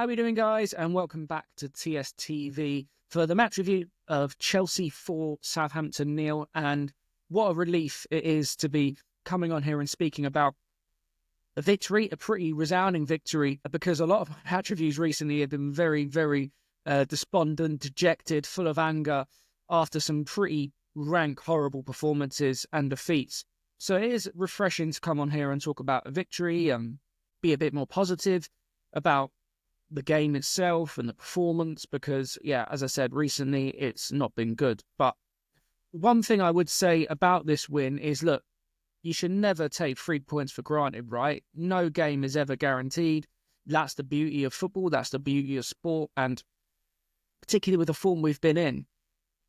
How are we doing, guys? And welcome back to TSTV for the match review of Chelsea 4, Southampton 0. And what a relief it is to be coming on here and speaking about a victory, a pretty resounding victory, because a lot of match reviews recently have been very, very despondent, dejected, full of anger after some pretty rank, horrible performances and defeats. So it is refreshing to come on here and talk about a victory, be a bit more positive about the game itself and the performance, because, yeah, as I said, recently it's not been good. But one thing I would say about this win is, look, you should never take 3 points for granted, right? No game is ever guaranteed. That's the beauty of football. That's the beauty of sport. And particularly with the form we've been in,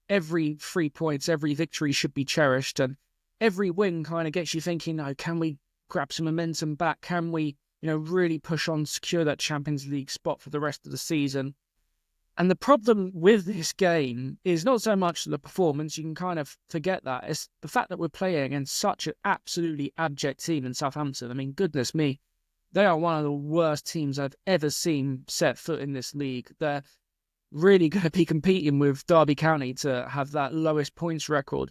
every 3 points, every victory should be cherished. And every win kind of gets you thinking, oh, can we grab some momentum back? Can we, really push on, secure that Champions League spot for the rest of the season? And the problem with this game is not so much the performance. You can kind of forget that. It's the fact that we're playing against such an absolutely abject team in Southampton. I mean, goodness me, they are one of the worst teams I've ever seen set foot in this league. They're really going to be competing with Derby County to have that lowest points record,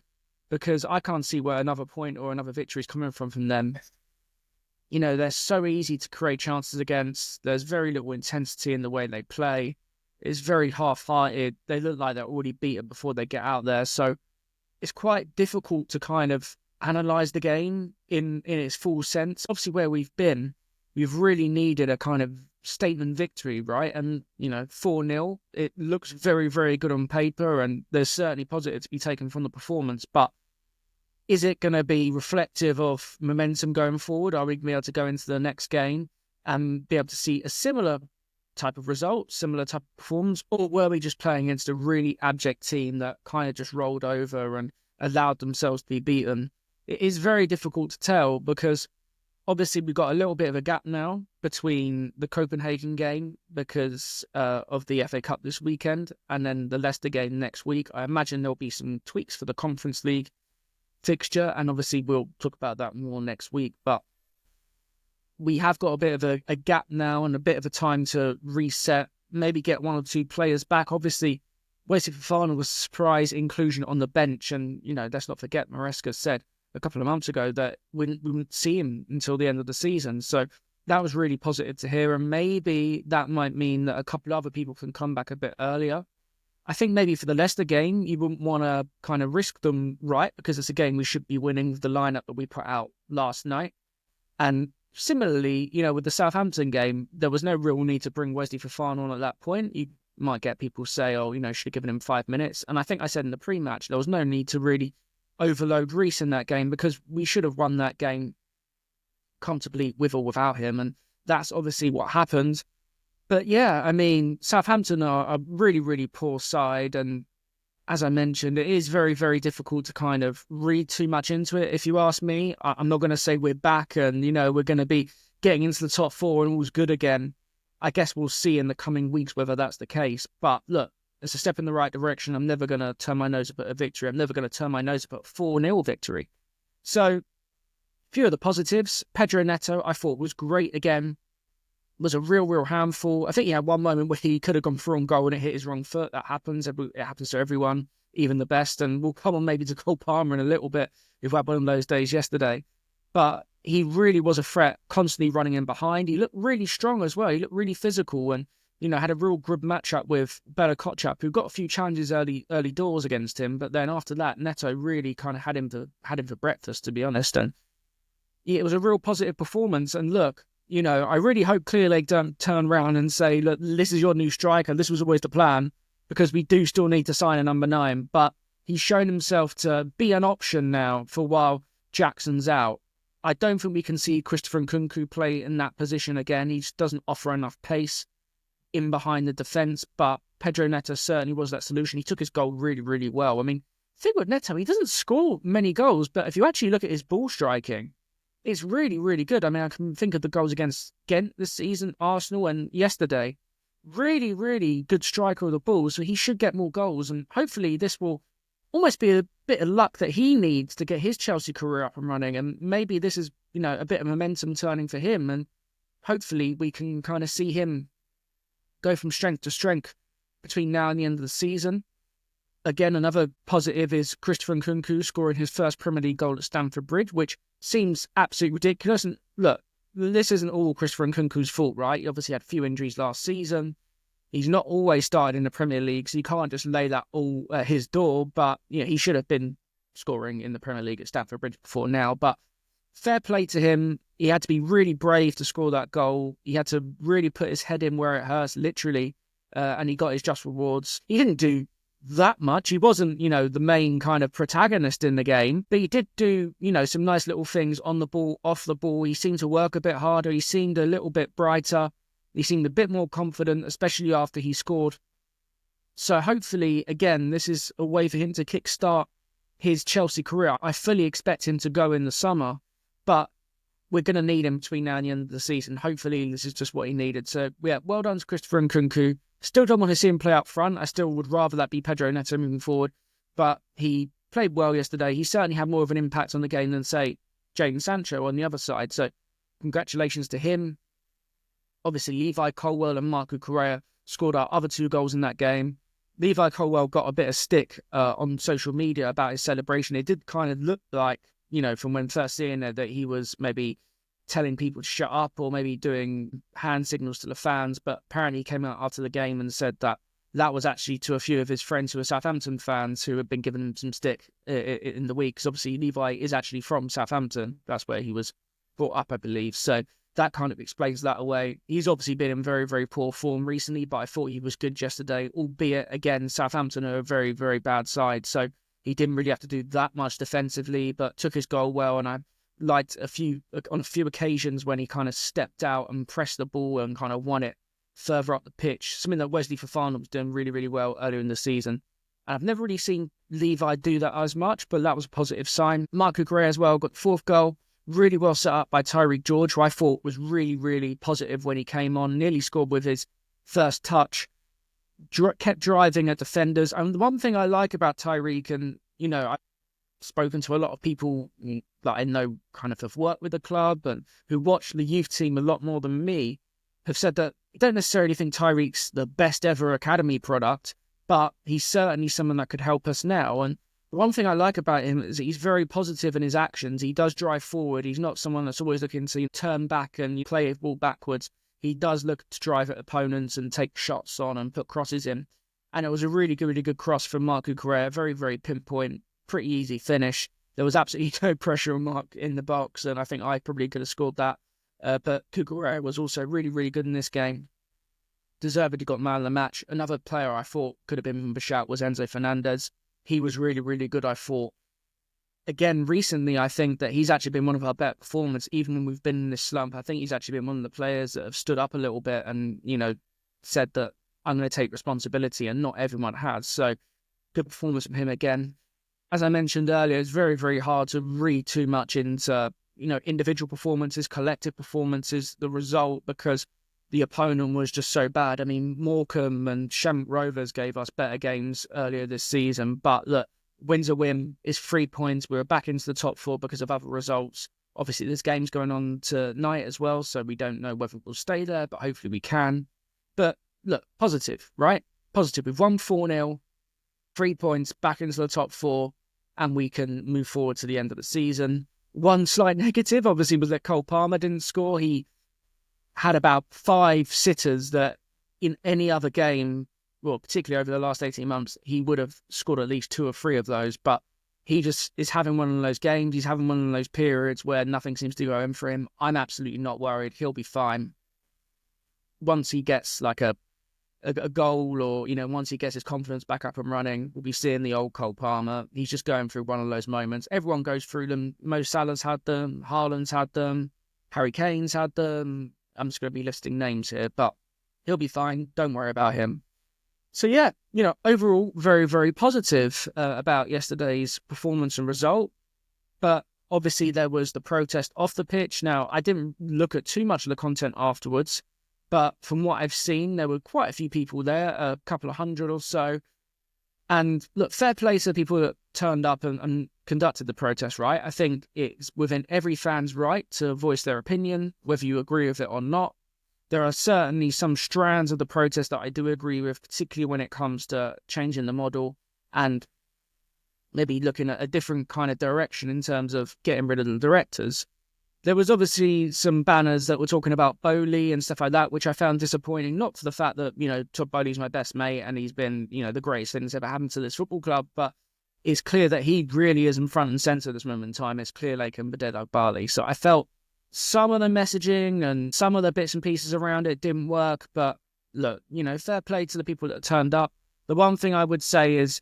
because I can't see where another point or another victory is coming from them. They're so easy to create chances against. There's very little intensity in the way they play. It's very half-hearted. They look like they're already beaten before they get out there. So it's quite difficult to kind of analyse the game in its full sense. Obviously, where we've been, we've really needed a kind of statement victory, right? And, 4-0, it looks very, very good on paper, and there's certainly positive to be taken from the performance. But is it going to be reflective of momentum going forward? Are we going to be able to go into the next game and be able to see a similar type of result, similar type of performance? Or were we just playing against a really abject team that kind of just rolled over and allowed themselves to be beaten? It is very difficult to tell, because obviously we've got a little bit of a gap now between the Copenhagen game because of the FA Cup this weekend and then the Leicester game next week. I imagine there'll be some tweaks for the Conference League fixture, and obviously we'll talk about that more next week. But we have got a bit of a gap now and a bit of a time to reset, maybe get one or two players back. Obviously, Wesley Fofana was a surprise inclusion on the bench, and, let's not forget, Maresca said a couple of months ago that we wouldn't see him until the end of the season. So that was really positive to hear, and maybe that might mean that a couple of other people can come back a bit earlier. I think maybe for the Leicester game, you wouldn't want to kind of risk them, right? Because it's a game we should be winning with the lineup that we put out last night. And similarly, with the Southampton game, there was no real need to bring Wesley Fofana on at that point. You might get people say, oh, should have given him 5 minutes. And I think I said in the pre-match, there was no need to really overload Reece in that game, because we should have won that game comfortably with or without him. And that's obviously what happened. But yeah, I mean, Southampton are a really, really poor side. And as I mentioned, it is very, very difficult to kind of read too much into it. If you ask me, I'm not going to say we're back and, we're going to be getting into the top four and all's good again. I guess we'll see in the coming weeks whether that's the case. But look, it's a step in the right direction. I'm never going to turn my nose up at a victory. I'm never going to turn my nose up at a 4-0 victory. So, a few of the positives. Pedro Neto, I thought, was great again. Was a real handful. I think he had one moment where he could have gone for on goal and it hit his wrong foot. That happens. It happens to everyone, even the best. And we'll come on maybe to Cole Palmer in a little bit if we had one of those days yesterday. But he really was a threat, constantly running in behind. He looked really strong as well. He looked really physical and, had a real good matchup with Bella Kotchap, who got a few challenges early doors against him. But then after that, Neto really kind of had him for breakfast, to be honest. And it was a real positive performance. And look, I really hope Clearlake don't turn around and say, look, this is your new striker. This was always the plan, because we do still need to sign a number 9. But he's shown himself to be an option now for while Jackson's out. I don't think we can see Christopher Nkunku play in that position again. He just doesn't offer enough pace in behind the defence. But Pedro Neto certainly was that solution. He took his goal really, really well. I mean, the thing with Neto, he doesn't score many goals, but if you actually look at his ball striking, it's really, really good. I mean, I can think of the goals against Ghent this season, Arsenal, and yesterday. Really, really good striker of the ball, so he should get more goals. And hopefully this will almost be a bit of luck that he needs to get his Chelsea career up and running. And maybe this is, a bit of momentum turning for him. And hopefully we can kind of see him go from strength to strength between now and the end of the season. Again, another positive is Christopher Nkunku scoring his first Premier League goal at Stamford Bridge, which seems absolutely ridiculous. And look, this isn't all Christopher Nkunku's fault, right? He obviously had a few injuries last season. He's not always started in the Premier League, so you can't just lay that all at his door. But he should have been scoring in the Premier League at Stamford Bridge before now. But fair play to him. He had to be really brave to score that goal. He had to really put his head in where it hurts, literally, and he got his just rewards. He didn't do that much. He wasn't, the main kind of protagonist in the game, but he did do, some nice little things on the ball, off the ball. He seemed to work a bit harder. He seemed a little bit brighter. He seemed a bit more confident, especially after he scored. So hopefully, again, this is a way for him to kickstart his Chelsea career. I fully expect him to go in the summer, but we're going to need him between now and the end of the season. Hopefully, this is just what he needed. So, yeah, well done to Christopher Nkunku. Still don't want to see him play up front. I still would rather that be Pedro Neto moving forward. But he played well yesterday. He certainly had more of an impact on the game than, say, Jadon Sancho on the other side. So congratulations to him. Obviously, Levi Colwill and Marco Correa scored our other 2 goals in that game. Levi Colwill got a bit of stick on social media about his celebration. It did kind of look like, from when first seeing it, that he was maybe telling people to shut up or maybe doing hand signals to the fans. But apparently he came out after the game and said that was actually to a few of his friends who are Southampton fans who had been giving him some stick in the week. Because obviously Levi is actually from Southampton. That's where he was brought up, I believe. So that kind of explains that away. He's obviously been in very, very poor form recently, but I thought he was good yesterday, albeit, again, Southampton are a very, very bad side. So he didn't really have to do that much defensively, but took his goal well. And I liked on a few occasions when he kind of stepped out and pressed the ball and kind of won it further up the pitch, something that Wesley Fofana was doing really, really well earlier in the season. And I've never really seen Levi do that as much, but that was a positive sign. Marco Correa as well got the 4th goal. Really well set up by Tyreek George, who I thought was really, really positive when he came on. Nearly scored with his first touch. Kept driving at defenders. And the one thing I like about Tyreek, and, I've spoken to a lot of people that I know kind of have worked with the club and who watch the youth team a lot more than me, have said that I don't necessarily think Tyreek's the best ever academy product, but he's certainly someone that could help us now. And one thing I like about him is that he's very positive in his actions. He does drive forward. He's not someone that's always looking to turn back and play a ball backwards. He does look to drive at opponents and take shots on and put crosses in. And it was a really good cross from Marco Correa. Very, very pinpoint, pretty easy finish. There was absolutely no pressure on Mark in the box, and I think I probably could have scored that. But Correa was also really, really good in this game. Deservedly got man of the match. Another player I thought could have been a shout was Enzo Fernandez. He was really, really good, I thought. Again, recently, I think that he's actually been one of our better performers, even when we've been in this slump. I think he's actually been one of the players that have stood up a little bit and, said that I'm going to take responsibility, and not everyone has. So, good performance from him again. As I mentioned earlier, it's very, very hard to read too much into, individual performances, collective performances, the result, because the opponent was just so bad. I mean, Morecambe and Shamrock Rovers gave us better games earlier this season, but look, win's a win. It's 3 points. We're back into the top 4 because of other results. Obviously, there's games going on tonight as well, so we don't know whether we'll stay there, but hopefully we can. But look, positive, right? Positive. We've won 4-0, 3 points, back into the top 4, and we can move forward to the end of the season. One slight negative, obviously, was that Cole Palmer didn't score. He had about 5 sitters that in any other game, well, particularly over the last 18 months, he would have scored at least 2 or 3 of those. But he just is having one of those games. He's having one of those periods where nothing seems to go in for him. I'm absolutely not worried. He'll be fine. Once he gets like a goal, or, once he gets his confidence back up and running, we'll be seeing the old Cole Palmer. He's just going through one of those moments. Everyone goes through them. Mo Salah's had them. Haaland's had them. Harry Kane's had them. I'm just going to be listing names here, but he'll be fine. Don't worry about him. So yeah, overall, very, very positive about yesterday's performance and result. But obviously there was the protest off the pitch. Now, I didn't look at too much of the content afterwards, but from what I've seen, there were quite a few people there, a couple of hundred or so. And look, fair play to the people that turned up and conducted the protest, right? I think it's within every fan's right to voice their opinion, whether you agree with it or not. There are certainly some strands of the protest that I do agree with, particularly when it comes to changing the model and maybe looking at a different kind of direction in terms of getting rid of the directors. There was obviously some banners that were talking about Bowley and stuff like that, which I found disappointing, not for the fact that, Todd Bowley's my best mate and he's been, the greatest thing that's ever happened to this football club, but it's clear that he really is in front and centre at this moment in time. It's clear like Mbedelo Bali. So I felt some of the messaging and some of the bits and pieces around it didn't work, but look, fair play to the people that turned up. The one thing I would say is,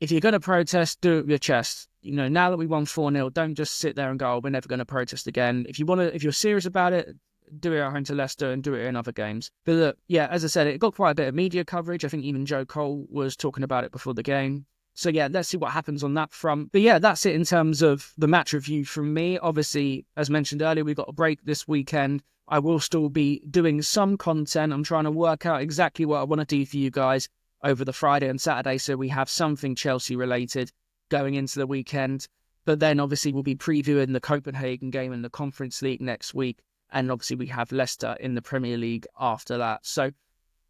if you're going to protest, do it with your chest. Now that we won 4-0, don't just sit there and go, oh, we're never going to protest again. If you're serious about it, do it at home to Leicester and do it in other games. But look, yeah, as I said, it got quite a bit of media coverage. I think even Joe Cole was talking about it before the game. So yeah, let's see what happens on that front. But yeah, that's it in terms of the match review from me. Obviously, as mentioned earlier, we've got a break this weekend. I will still be doing some content. I'm trying to work out exactly what I want to do for you guys over the Friday and Saturday, so we have something Chelsea related going into the weekend. But then obviously we'll be previewing the Copenhagen game in the Conference League next week, and obviously we have Leicester in the Premier League after that. So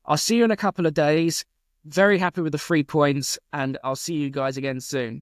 I'll see you in a couple of days. Very happy with the 3 points, and I'll see you guys again soon.